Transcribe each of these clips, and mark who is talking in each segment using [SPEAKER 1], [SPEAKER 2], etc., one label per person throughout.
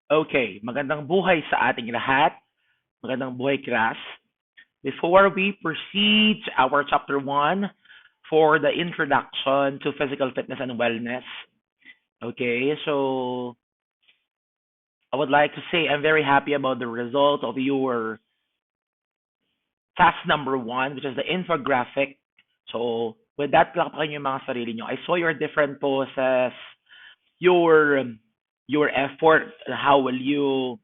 [SPEAKER 1] Okay, magandang buhay sa ating lahat. Magandang buhay, class. Before we proceed to our chapter 1 for the introduction to physical fitness and wellness, okay, so I would like to say I'm very happy about the result of your task number 1, which is the infographic. So, with that, plakpakan yung mga sarili nyo. I saw your different poses, your your effort, how will you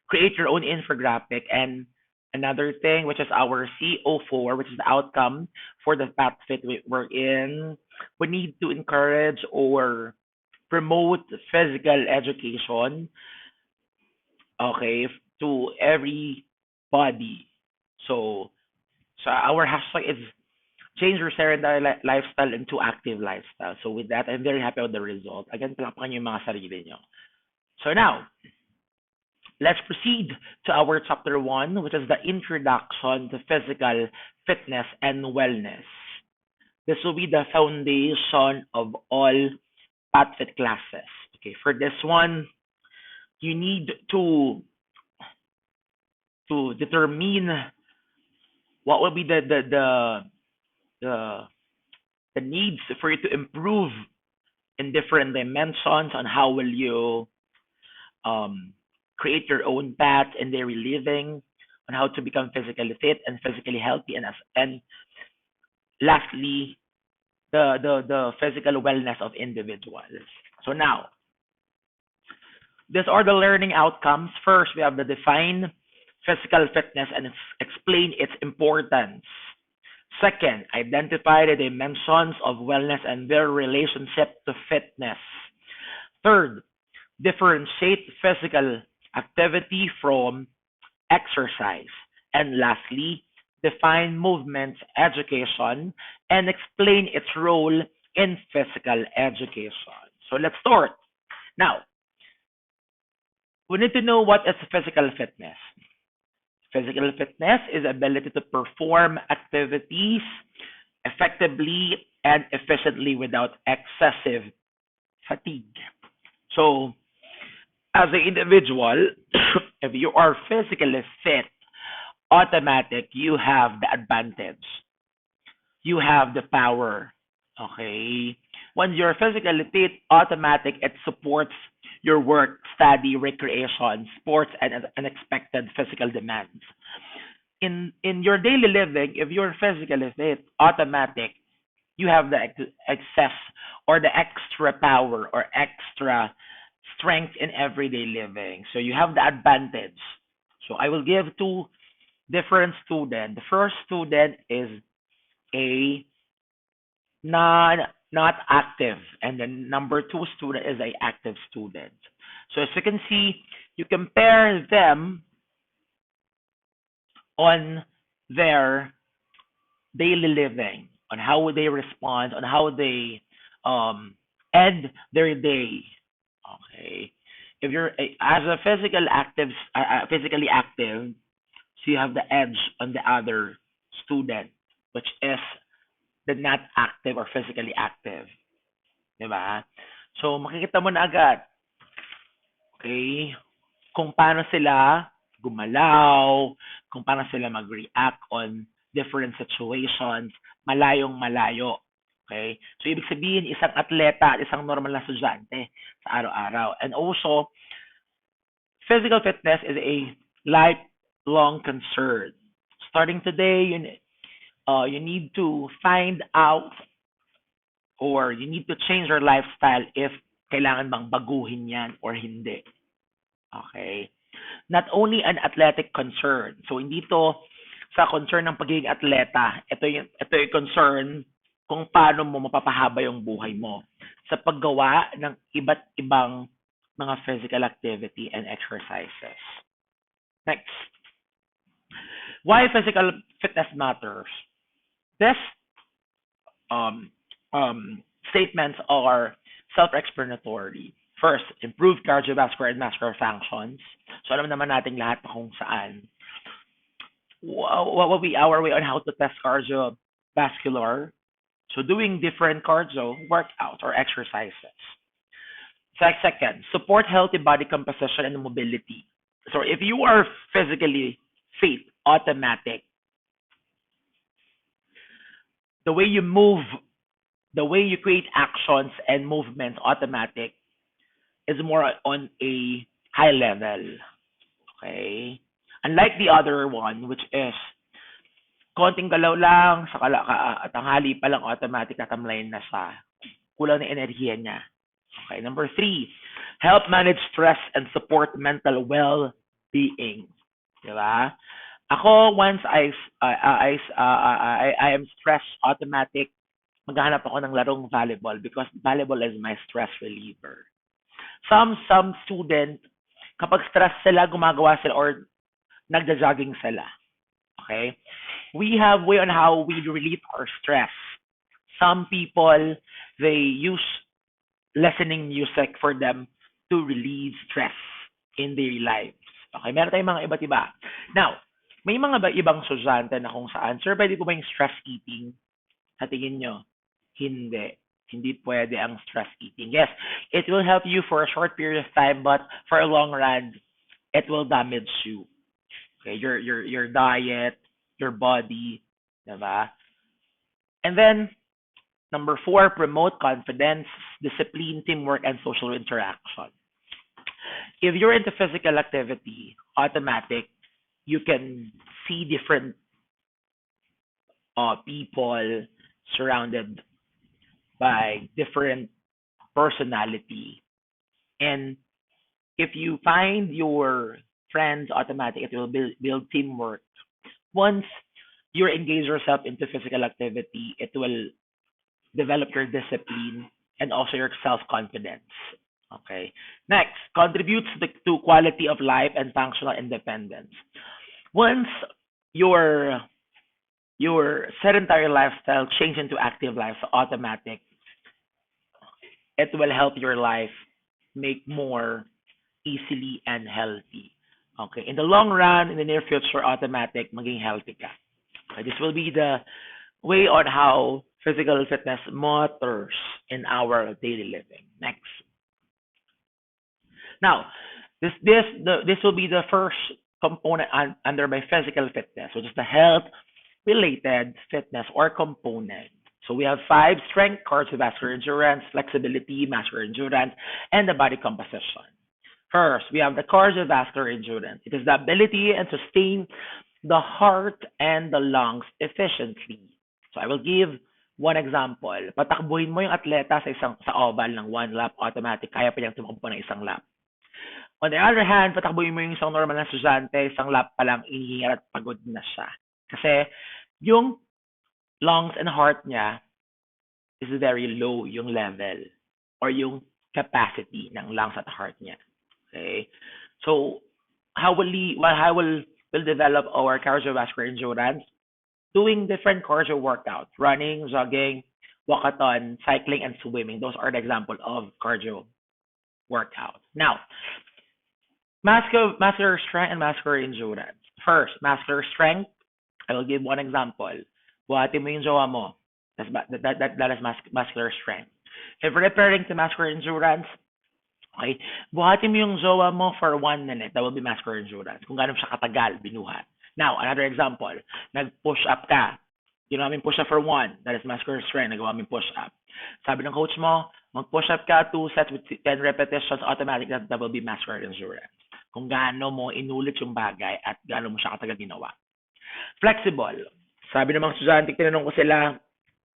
[SPEAKER 1] create your own infographic. And another thing, which is our CO4, which is the outcome for the FatFit we're in, we need to encourage or promote physical education, okay, to everybody. So, our hashtag is change your sedentary lifestyle into active lifestyle. So with that, I'm very happy with the result. Again, palakpakan niyo yung mga sarili niyo. So now, let's proceed to our chapter 1, which is the introduction to physical fitness and wellness. This will be the foundation of all PatFit classes. Okay, for this one, you need to determine what will be the the needs for you to improve in different dimensions on how will you um, create your own path in daily living, on how to become physically fit and physically healthy, and lastly, the physical wellness of individuals. So now, these are the learning outcomes. First, we have the define physical fitness and explain its importance. Second, identify the dimensions of wellness and their relationship to fitness. Third, differentiate physical activity from exercise. And lastly, define movement education and explain its role in physical education. So let's start. Now, we need to know what is physical fitness. Physical fitness is ability to perform activities effectively and efficiently without excessive fatigue. So, as an individual, if you are physically fit, automatic, you have the advantage. You have the power. Okay? When you're physically fit, automatic, it supports your work, study, recreation, sports, and unexpected physical demands. In your daily living, if you're physically fit, automatic, you have the excess or the extra power or extra strength in everyday living. So you have the advantage. So I will give two different students. The first student is a non not active, and the number two student is a active student. So as you can see, you compare them on their daily living, on how they respond, on how they um, end their day. Okay, if you're as a physically active, so you have the edge on the other student, which is the not active or physically active, di ba? So makikita mo na agad, okay, kung paano sila gumalaw, kung paano sila mag-react on different situations, malayong malayo. Okay? So, ibig sabihin, isang atleta at isang normal na estudyante sa araw-araw. And also, physical fitness is a lifelong concern. Starting today, you need to find out or you need to change your lifestyle if kailangan bang baguhin yan or hindi. Okay? Not only an athletic concern. So hindi to sa concern ng pagiging atleta. Ito yung concern kung paano mo mapapahaba yung buhay mo sa paggawa ng iba't ibang mga physical activity and exercises. Next, why physical fitness matters. This um, statements are self-explanatory. First, improve cardiovascular and muscular functions. So alam naman natin lahat na kung saan. What will be our way on how to test cardiovascular? So doing different cardio workouts or exercises. Second, support healthy body composition and mobility. So if you are physically fit, automatic, the way you move, the way you create actions and movements, automatic, is more on a high level. Okay? Unlike the other one, which is konting galaw lang, sa tanghali pa lang automatic tatamlayin na siya. Kulang na enerhiya niya. Okay, number 3, help manage stress and support mental well-being. Diba? Ako, once I am stress automatic, maghahanap ako ng larong volleyball because volleyball is my stress reliever. Some student, kapag stress sila, gumagawa sila or nagja-jogging sila. Okay? We have way on how we relieve our stress. Some people, they use listening music for them to relieve stress in their lives. Okay, meron tayong mga iba't iba. Now, may mga ibang susyante na kung saan, sir, pwede po ba yung stress eating? Sa tingin nyo, hindi. Hindi pwede ang stress eating. Yes, it will help you for a short period of time, but for a long run, it will damage you. Okay, your diet, your body, diba? And then, number 4, promote confidence, discipline, teamwork, and social interaction. If you're into physical activity, automatic, you can see different people surrounded by different personality. And if you find your friends automatic, it will build teamwork. Once you engage yourself into physical activity, it will develop your discipline and also your self-confidence. Okay. Next, contributes to quality of life and functional independence. Once your sedentary lifestyle change into active life, so automatic, it will help your life make more easily and healthy. Okay. In the long run, in the near future, automatic, maging healthy ka. Okay. This will be the way on how physical fitness matters in our daily living. Next. Now, this will be the first component under my physical fitness, which is the health related fitness or component. So we have 5: strength, cardiovascular endurance, flexibility, muscular endurance, and the body composition. First, we have the cardiovascular endurance. It is the ability and sustain the heart and the lungs efficiently. So I will give one example. Patakbuhin mo yung atleta sa oval ng 1 lap automatic, kaya pa niyang tumakbo ng 1 lap. On the other hand, patakbuhin mo yung isang normal na estudyante, 1 lap pa lang inihingal at pagod na siya. Kasi yung lungs and heart niya is very low yung level or yung capacity ng lungs at heart niya. Okay? So, how will we'll develop our cardiovascular endurance? Doing different cardio workouts, running, jogging, walkathon, cycling, and swimming. Those are the example of cardio workouts. Now, muscular strength and muscular endurance. First, muscular strength. I will give one example. Buhatin mo yung jowa mo. That is muscular strength. If referring to muscular endurance, okay, buhatin mo yung jowa mo for 1 minute. That will be muscular endurance. Kung gano'n siya katagal, binuhat. Now, another example. Nag-push up ka. Ginawa mo push up for 1. That is muscular strength. Nagawa mo push up. Sabi ng coach mo, mag-push up ka 2 sets with 10 repetitions, automatic that will be muscular endurance. Kung gaano mo inulit yung bagay at gaano mo siya katagal ginawa. Flexible. Sabi ng mga estudyante, tinanong ko sila,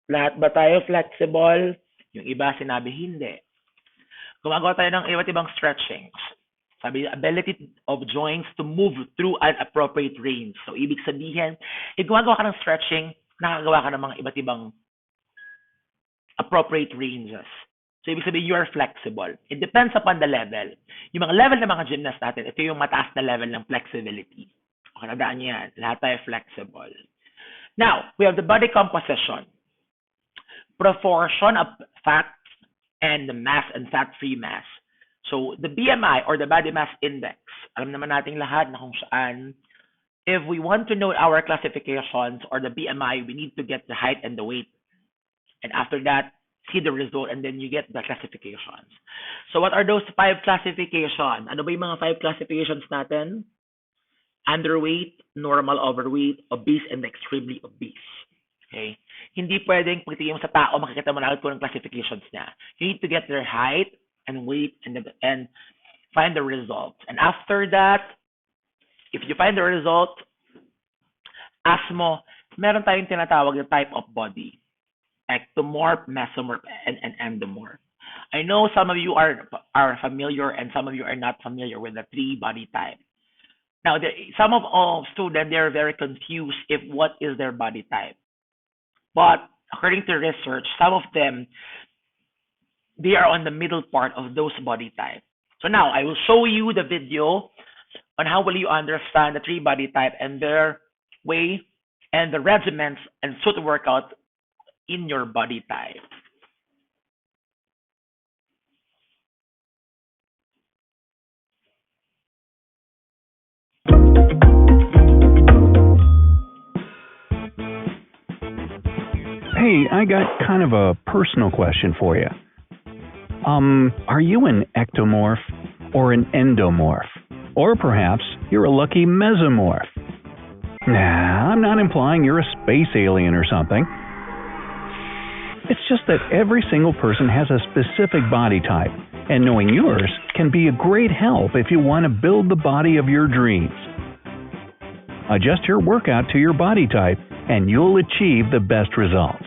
[SPEAKER 1] lahat ba tayo flexible? Yung iba sinabi, hindi. Gumagawa tayo ng iba't ibang stretchings. Sabi, ability of joints to move through an appropriate range. So, ibig sabihin, gumagawa ka ng stretching, nakagawa ka ng mga iba't ibang appropriate ranges. So, ibig sabihin, you are flexible. It depends upon the level. Yung mga level ng mga gymnast natin, ito yung mataas na level ng flexibility. Okay, nadaan nyo yan. Lahat tayo flexible. Now, we have the body composition. Proportion of fat and the mass and fat-free mass. So, the BMI or the body mass index, alam naman nating lahat na kung saan, if we want to know our classifications or the BMI, we need to get the height and the weight. And after that, see the result and then you get the classifications. So what are those five classification? Ano ba yung mga five classifications natin? Underweight, normal overweight, obese, and extremely obese. Okay? Hindi pwedeng pagtingin mo sa tao, makikita mo na agad kung anong classifications niya. You need to get their height and weight and find the result. And after that, if you find the result, ask mo, meron tayong tinatawag na type of body. Ectomorph, mesomorph, and endomorph. I know some of you are familiar and some of you are not familiar with the three body type. Now, some of all students, they're very confused if what is their body type. But according to research, some of them, they are on the middle part of those body type. So now, I will show you the video on how will you understand the three body type and their way and the regimens and suit workout in your body type.
[SPEAKER 2] Hey, I got kind of a personal question for you. Are you an ectomorph or an endomorph? Or perhaps you're a lucky mesomorph? Nah, I'm not implying you're a space alien or something. It's just that every single person has a specific body type, and knowing yours can be a great help if you want to build the body of your dreams. Adjust your workout to your body type, and you'll achieve the best results.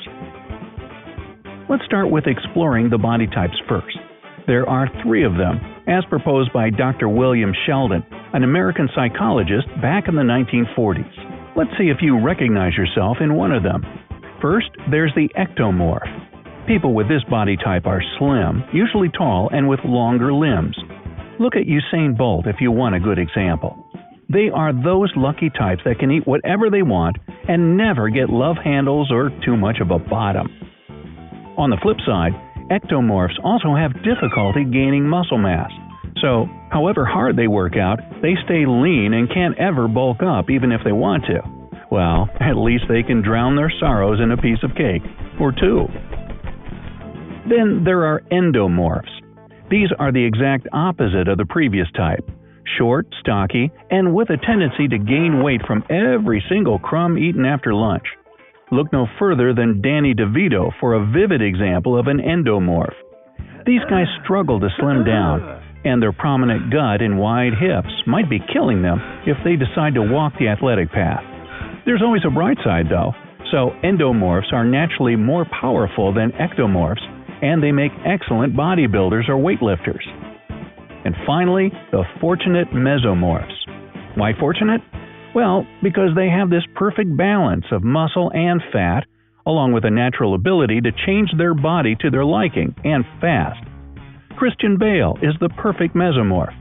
[SPEAKER 2] Let's start with exploring the body types first. There are 3 of them, as proposed by Dr. William Sheldon, an American psychologist back in the 1940s. Let's see if you recognize yourself in one of them. First, there's the ectomorph. People with this body type are slim, usually tall, and with longer limbs. Look at Usain Bolt if you want a good example. They are those lucky types that can eat whatever they want and never get love handles or too much of a bottom. On the flip side, ectomorphs also have difficulty gaining muscle mass. So, however hard they work out, they stay lean and can't ever bulk up even if they want to. Well, at least they can drown their sorrows in a piece of cake, or 2. Then there are endomorphs. These are the exact opposite of the previous type. Short, stocky, and with a tendency to gain weight from every single crumb eaten after lunch. Look no further than Danny DeVito for a vivid example of an endomorph. These guys struggle to slim down, and their prominent gut and wide hips might be killing them if they decide to walk the athletic path. There's always a bright side, though. So endomorphs are naturally more powerful than ectomorphs, and they make excellent bodybuilders or weightlifters. And finally, the fortunate mesomorphs. Why fortunate? Well, because they have this perfect balance of muscle and fat, along with a natural ability to change their body to their liking, and fast. Christian Bale is the perfect mesomorph.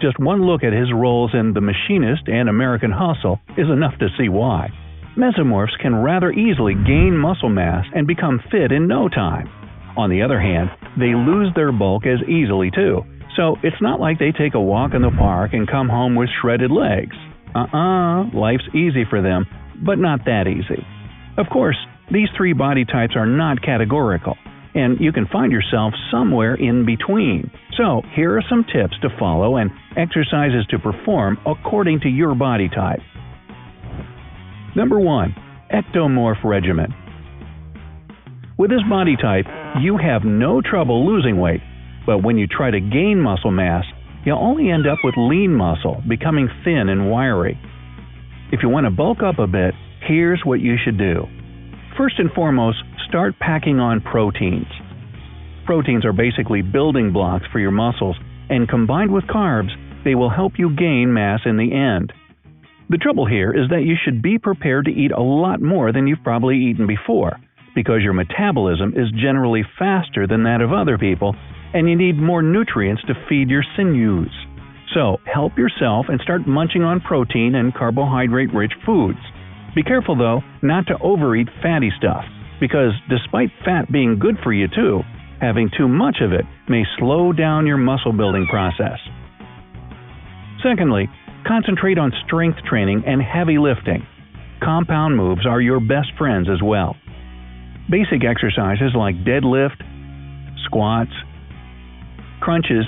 [SPEAKER 2] Just one look at his roles in The Machinist and American Hustle is enough to see why. Mesomorphs can rather easily gain muscle mass and become fit in no time. On the other hand, they lose their bulk as easily too, so it's not like they take a walk in the park and come home with shredded legs. Life's easy for them, but not that easy. Of course, these 3 body types are not categorical, and you can find yourself somewhere in between. So, here are some tips to follow and exercises to perform according to your body type. Number 1. Ectomorph regimen. With this body type, you have no trouble losing weight, but when you try to gain muscle mass, you'll only end up with lean muscle, becoming thin and wiry. If you want to bulk up a bit, here's what you should do. First and foremost, start packing on proteins. Proteins are basically building blocks for your muscles, and combined with carbs, they will help you gain mass in the end. The trouble here is that you should be prepared to eat a lot more than you've probably eaten before, because your metabolism is generally faster than that of other people, and you need more nutrients to feed your sinews. So, help yourself and start munching on protein and carbohydrate-rich foods. Be careful, though, not to overeat fatty stuff, because despite fat being good for you too, having too much of it may slow down your muscle-building process. Secondly, concentrate on strength training and heavy lifting. Compound moves are your best friends as well. Basic exercises like deadlift, squats, crunches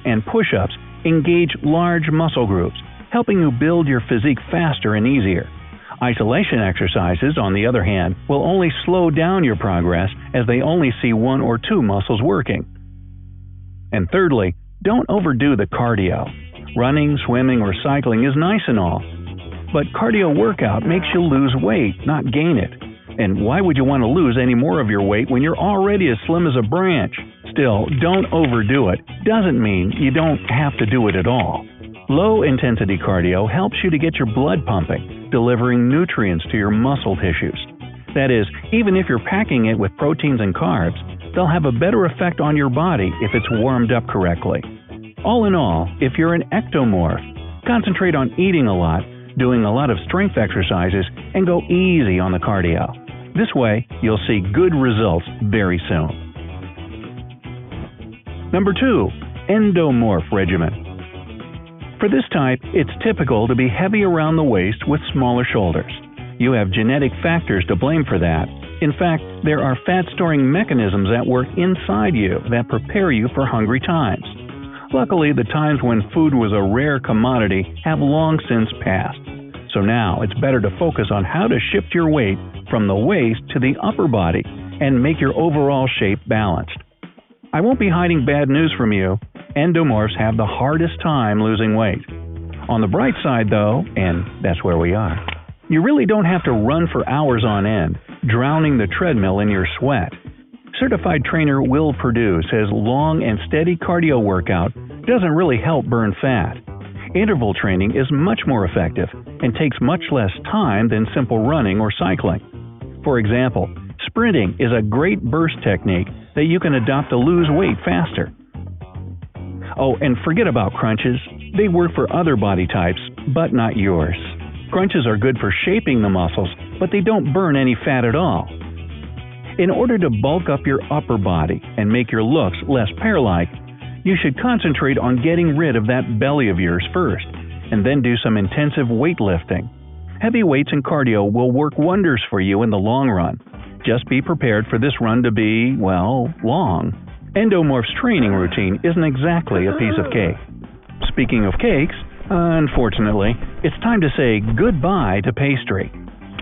[SPEAKER 2] and push-ups engage large muscle groups, helping you build your physique faster and easier. Isolation exercises, on the other hand, will only slow down your progress as they only see one or two muscles working. And thirdly, don't overdo the cardio. Running, swimming, or cycling is nice and all, but cardio workout makes you lose weight, not gain it. And why would you want to lose any more of your weight when you're already as slim as a branch? Still, don't overdo it. Doesn't mean you don't have to do it at all. Low-intensity cardio helps you to get your blood pumping, delivering nutrients to your muscle tissues. That is, even if you're packing it with proteins and carbs, they'll have a better effect on your body if it's warmed up correctly. All in all, if you're an ectomorph, concentrate on eating a lot, doing a lot of strength exercises, and go easy on the cardio. This way, you'll see good results very soon. Number 2, endomorph regimen. For this type, it's typical to be heavy around the waist with smaller shoulders. You have genetic factors to blame for that. In fact, there are fat-storing mechanisms at work inside you that prepare you for hungry times. Luckily, the times when food was a rare commodity have long since passed. So now it's better to focus on how to shift your weight from the waist to the upper body and make your overall shape balanced. I won't be hiding bad news from you. Endomorphs have the hardest time losing weight. On the bright side, though, and that's where we are, you really don't have to run for hours on end, drowning the treadmill in your sweat. Certified trainer Will Perdue says long and steady cardio workout doesn't really help burn fat. Interval training is much more effective and takes much less time than simple running or cycling. For example, sprinting is a great burst technique that you can adopt to lose weight faster. Oh, and forget about crunches. They work for other body types, but not yours. Crunches are good for shaping the muscles, but they don't burn any fat at all. In order to bulk up your upper body and make your looks less pear-like, you should concentrate on getting rid of that belly of yours first, and then do some intensive weightlifting. Heavy weights and cardio will work wonders for you in the long run. Just be prepared for this run to be, well, long. Endomorph's training routine isn't exactly a piece of cake. Speaking of cakes, unfortunately, it's time to say goodbye to pastry.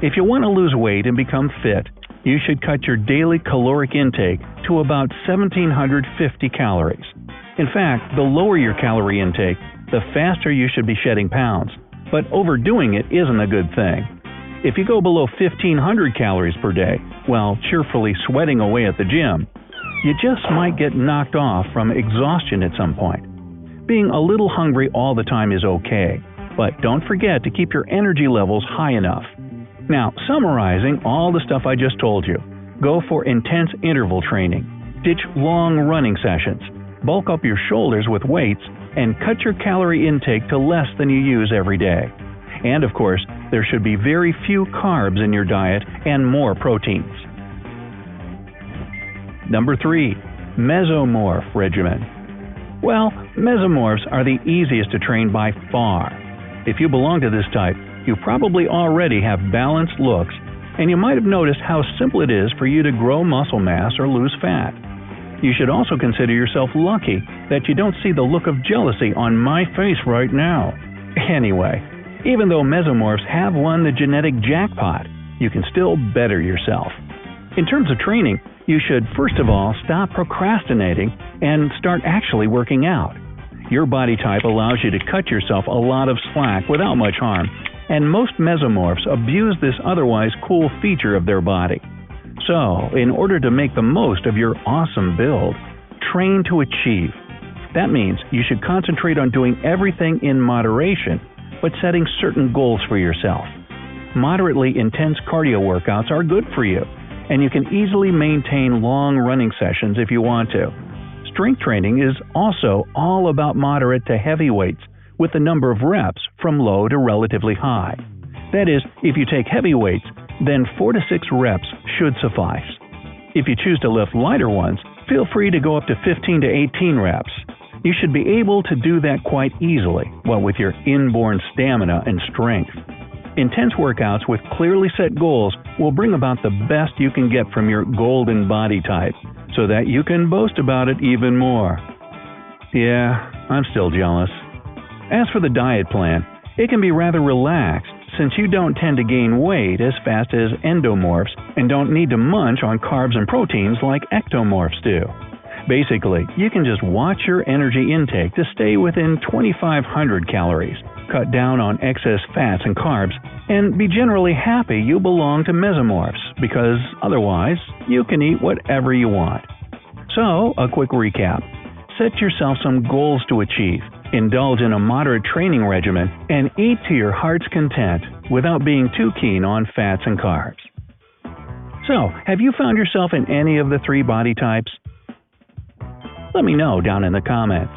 [SPEAKER 2] If you want to lose weight and become fit, you should cut your daily caloric intake to about 1,750 calories. In fact, the lower your calorie intake, the faster you should be shedding pounds. But overdoing it isn't a good thing. If you go below 1,500 calories per day while cheerfully sweating away at the gym, you just might get knocked off from exhaustion at some point. Being a little hungry all the time is okay, but don't forget to keep your energy levels high enough. Now, summarizing all the stuff I just told you, go for intense interval training, ditch long running sessions, bulk up your shoulders with weights, and cut your calorie intake to less than you use every day. And of course, there should be very few carbs in your diet and more proteins. Number 3, mesomorph regimen. Well, mesomorphs are the easiest to train by far. If you belong to this type, you probably already have balanced looks, and you might have noticed how simple it is for you to grow muscle mass or lose fat. You should also consider yourself lucky that you don't see the look of jealousy on my face right now. Anyway, even though mesomorphs have won the genetic jackpot, you can still better yourself. In terms of training, you should first of all stop procrastinating and start actually working out. Your body type allows you to cut yourself a lot of slack without much harm, and most mesomorphs abuse this otherwise cool feature of their body. So, in order to make the most of your awesome build, train to achieve. That means you should concentrate on doing everything in moderation, but setting certain goals for yourself. Moderately intense cardio workouts are good for you, and you can easily maintain long running sessions if you want to. Strength training is also all about moderate to heavy weights, with the number of reps from low to relatively high. That is, if you take heavy weights, then 4 to 6 reps should suffice. If you choose to lift lighter ones, feel free to go up to 15 to 18 reps. You should be able to do that quite easily, what with your inborn stamina and strength. Intense workouts with clearly set goals will bring about the best you can get from your golden body type, so so that you can boast about it even more. Yeah, I'm still jealous. As for the diet plan, it can be rather relaxed since you don't tend to gain weight as fast as endomorphs and don't need to munch on carbs and proteins like ectomorphs do. Basically, you can just watch your energy intake to stay within 2,500 calories, cut down on excess fats and carbs, and be generally happy you belong to mesomorphs because otherwise you can eat whatever you want. So, a quick recap. Set yourself some goals to achieve, indulge in a moderate training regimen, and eat to your heart's content without being too keen on fats and carbs. So, have you found yourself in any of the 3 body types? Let me know down in the comments.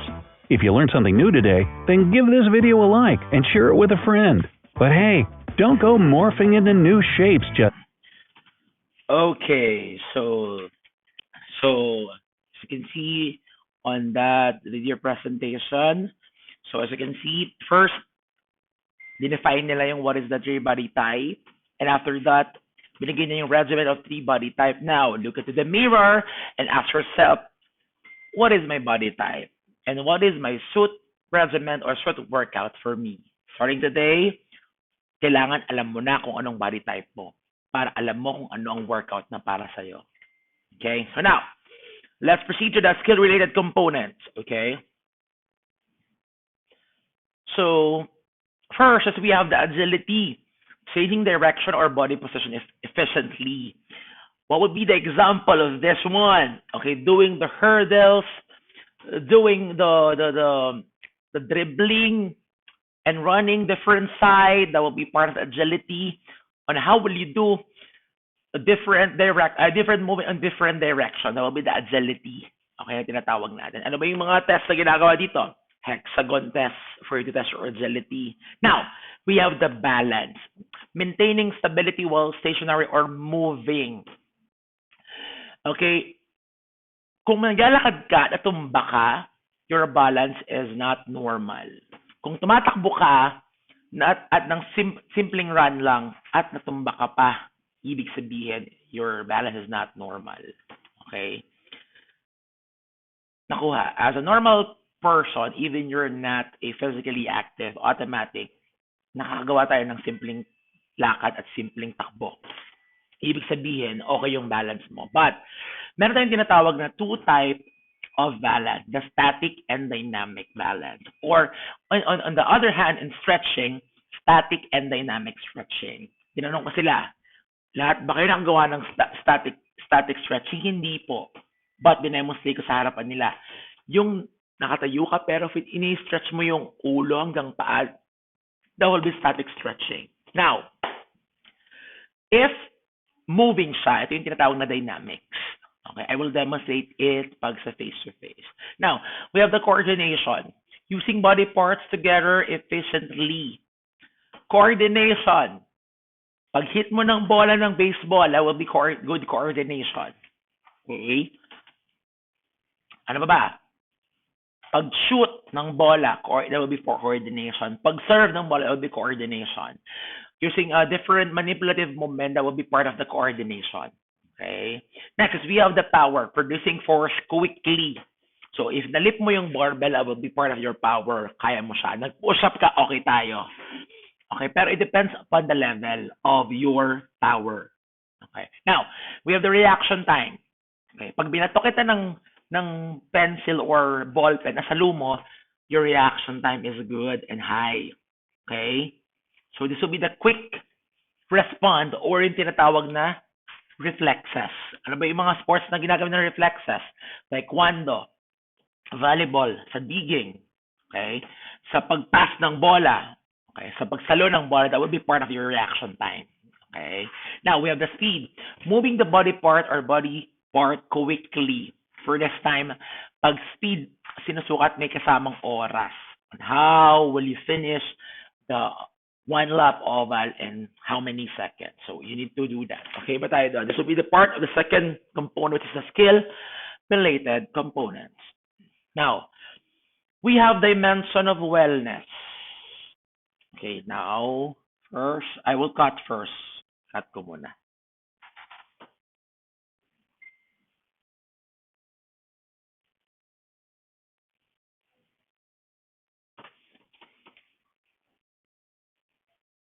[SPEAKER 2] If you learned something new today, then give this video a like and share it with a friend. But hey, don't go morphing into new shapes just...
[SPEAKER 1] Okay, so as you can see on that video presentation, so as you can see, first, dinefine nila yung what is the 3 body type, and after that, binigay na yung regimen of 3 body type. Now, look into the mirror and ask yourself, what is my body type? And what is my suit regimen or suit workout for me? Starting today, kailangan alam mo na kung anong body type mo para alam mo kung ano ang workout na para sa'yo. Okay? So now, let's proceed to the skill-related components. Okay? So, first, as we have the agility, changing direction or body position efficiently. What would be the example of this one? Okay, doing the hurdles, doing the dribbling, and running different side. That will be part of the agility. On how will you do a different movement on different direction? That will be the agility. Okay, tinatawag natin. Ano ba yung mga tests na ginagawa dito? Hexagon test for you to test your agility. Now, we have the balance. Maintaining stability while stationary or moving. Okay, kung naglalakad ka at tumba ka, your balance is not normal. Kung tumatakbo ka at ng simpleng run lang at natumba ka pa, ibig sabihin, your balance is not normal. Okay? Nakuha. As a normal person, even you're not a physically active, automatic, nakakagawa tayo ng simpleng lakad at simpleng takbo. Ibig sabihin, okay yung balance mo. But, meron tayong tinatawag na 2 type of balance, the static and dynamic balance. Or, on the other hand, in stretching, static and dynamic stretching. Tinanong ko sila, lahat ba kayo nakagawa ng static stretching? Hindi po. But, dinemonstrate ko sa harapan nila. Yung nakatayo ka, pero ini-stretch mo yung ulo hanggang paa, that will be static stretching. Now, if moving siya, ito yung tinatawag na dynamics. Okay, I will demonstrate it pag sa face-to-face. Now, we have the coordination. Using body parts together efficiently. Coordination. Pag hit mo ng bola ng baseball, that will be good coordination. Okay? Ano ba? Pag shoot ng bola, that will be for coordination. Pag serve ng bola, that will be coordination. Using a different manipulative movement, that will be part of the coordination. Okay? Next, we have the power, producing force quickly. So, if nalip mo yung barbell, that will be part of your power. Kaya mo siya. Nag-push up ka, okay tayo. Okay? Pero it depends upon the level of your power. Okay? Now, we have the reaction time. Okay? Pag binato kita ng pencil or ball pen na sa lumo, your reaction time is good and high. Okay? So, this will be the quick response or yung tinatawag na reflexes. Ano ba yung mga sports na ginagawa ng reflexes? Taekwondo, volleyball, sa digging, okay? Sa pag-pass ng bola, okay? Sa pagsalo ng bola, that will be part of your reaction time. Okay? Now, we have the speed. Moving the body part or body part quickly. For this time, pag speed, sinusukat may kasamang oras. On how will you finish the 1 lap oval in how many seconds? So you need to do that. Okay ba tayo doon? This will be the part of the second component, which is the skill-related components. Now, we have dimension of wellness. Okay, now, first, I will cut first. Cut ko muna.